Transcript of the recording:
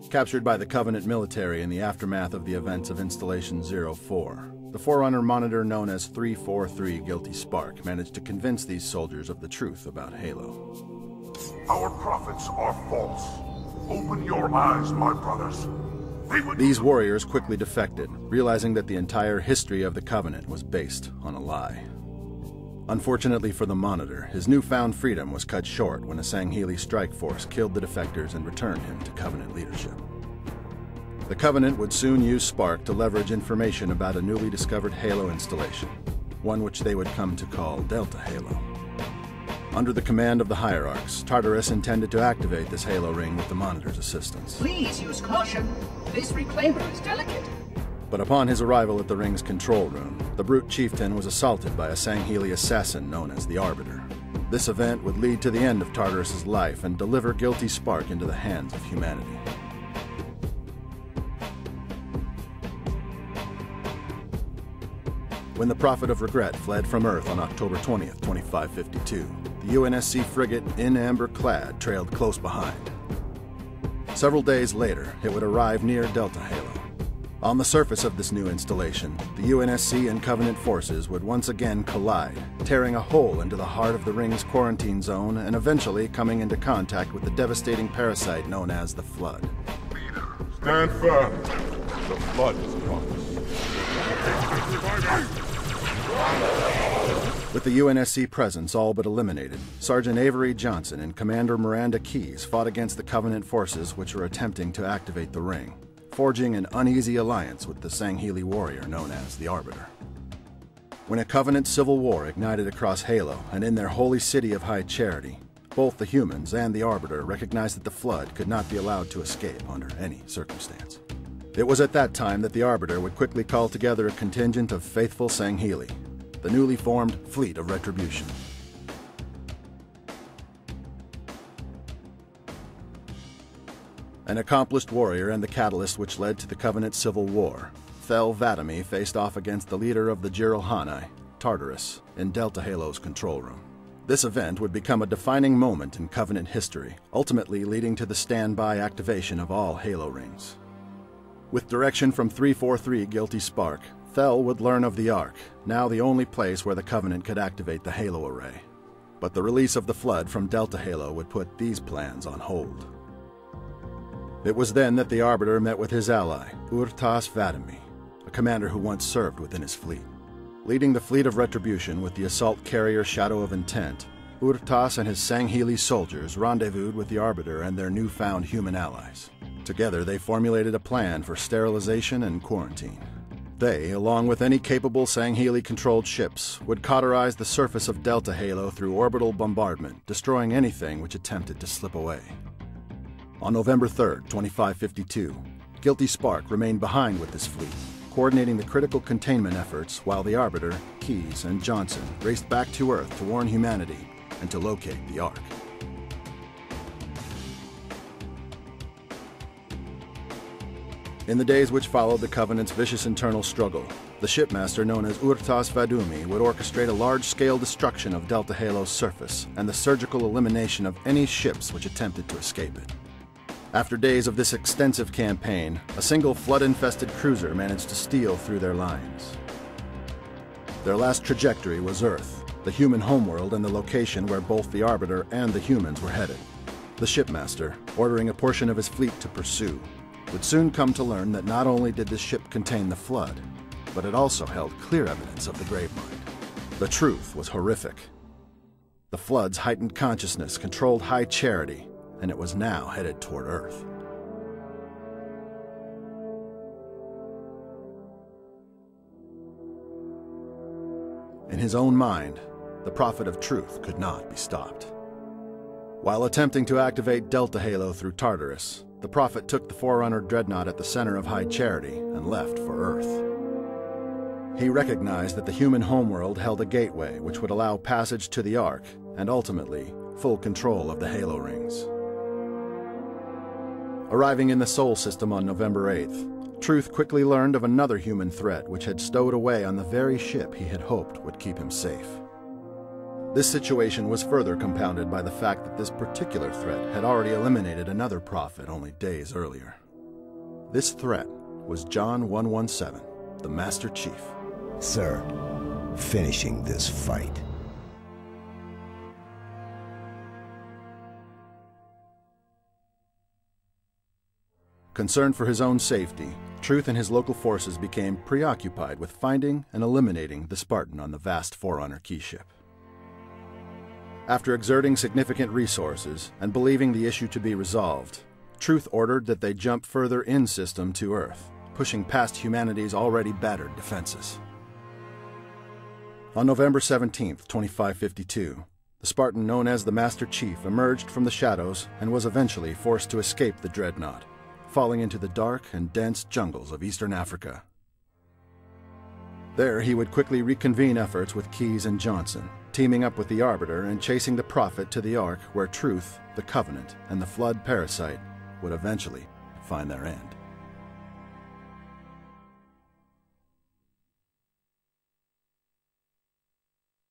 Captured by the Covenant military in the aftermath of the events of Installation 04, the Forerunner monitor known as 343 Guilty Spark managed to convince these soldiers of the truth about Halo. Our prophets are false. Open your eyes, my brothers. These warriors quickly defected, realizing that the entire history of the Covenant was based on a lie. Unfortunately for the Monitor, his newfound freedom was cut short when a Sangheili strike force killed the defectors and returned him to Covenant leadership. The Covenant would soon use Spark to leverage information about a newly discovered Halo installation, one which they would come to call Delta Halo. Under the command of the Hierarchs, Tartarus intended to activate this Halo ring with the Monitor's assistance. Please use caution. This reclaimer is delicate. But upon his arrival at the ring's control room, the brute chieftain was assaulted by a Sangheili assassin known as the Arbiter. This event would lead to the end of Tartarus's life and deliver Guilty Spark into the hands of humanity. When the Prophet of Regret fled from Earth on October 20th, 2552, the UNSC frigate In Amber Clad trailed close behind. Several days later, it would arrive near Delta Halo. On the surface of this new installation, the UNSC and Covenant forces would once again collide, tearing a hole into the heart of the ring's quarantine zone and eventually coming into contact with the devastating parasite known as the Flood. Leader, stand firm. The flood is upon us. With the UNSC presence all but eliminated, Sergeant Avery Johnson and Commander Miranda Keyes fought against the Covenant forces which were attempting to activate the ring, forging an uneasy alliance with the Sangheili warrior known as the Arbiter. When a Covenant civil war ignited across Halo and in their holy city of High Charity, both the humans and the Arbiter recognized that the Flood could not be allowed to escape under any circumstance. It was at that time that the Arbiter would quickly call together a contingent of faithful Sangheili, the newly formed Fleet of Retribution. An accomplished warrior and the catalyst which led to the Covenant Civil War, Thel 'Vadami faced off against the leader of the Jiralhanae, Tartarus, in Delta Halo's control room. This event would become a defining moment in Covenant history, ultimately leading to the standby activation of all Halo rings. With direction from 343 Guilty Spark, Thel would learn of the Ark, now the only place where the Covenant could activate the Halo array. But the release of the Flood from Delta Halo would put these plans on hold. It was then that the Arbiter met with his ally, Urtas 'Vadami, a commander who once served within his fleet. Leading the Fleet of Retribution with the assault carrier Shadow of Intent, Urtas and his Sangheili soldiers rendezvoused with the Arbiter and their newfound human allies. Together they formulated a plan for sterilization and quarantine. They, along with any capable Sangheili-controlled ships, would cauterize the surface of Delta Halo through orbital bombardment, destroying anything which attempted to slip away. On November 3rd, 2552, Guilty Spark remained behind with this fleet, coordinating the critical containment efforts while the Arbiter, Keyes, and Johnson raced back to Earth to warn humanity and to locate the Ark. In the days which followed the Covenant's vicious internal struggle, the shipmaster known as Urtas 'Vadami would orchestrate a large-scale destruction of Delta Halo's surface and the surgical elimination of any ships which attempted to escape it. After days of this extensive campaign, a single flood-infested cruiser managed to steal through their lines. Their last trajectory was Earth, the human homeworld and the location where both the Arbiter and the humans were headed. The shipmaster, ordering a portion of his fleet to pursue, would soon come to learn that not only did this ship contain the Flood, but it also held clear evidence of the Gravemind. The truth was horrific. The Flood's heightened consciousness controlled High Charity, and it was now headed toward Earth. In his own mind, the Prophet of Truth could not be stopped. While attempting to activate Delta Halo through Tartarus, the Prophet took the Forerunner dreadnought at the center of High Charity and left for Earth. He recognized that the human homeworld held a gateway which would allow passage to the Ark and ultimately full control of the Halo rings. Arriving in the Sol system on November 8th, Truth quickly learned of another human threat which had stowed away on the very ship he had hoped would keep him safe. This situation was further compounded by the fact that this particular threat had already eliminated another prophet only days earlier. This threat was John 117, the Master Chief. Sir, finishing this fight. Concerned for his own safety, Truth and his local forces became preoccupied with finding and eliminating the Spartan on the vast Forerunner keyship. After exerting significant resources and believing the issue to be resolved, Truth ordered that they jump further in-system to Earth, pushing past humanity's already battered defenses. On November 17, 2552, the Spartan known as the Master Chief emerged from the shadows and was eventually forced to escape the dreadnought, falling into the dark and dense jungles of eastern Africa. There he would quickly reconvene efforts with Keyes and Johnson, teaming up with the Arbiter and chasing the Prophet to the Ark where Truth, the Covenant, and the Flood Parasite would eventually find their end.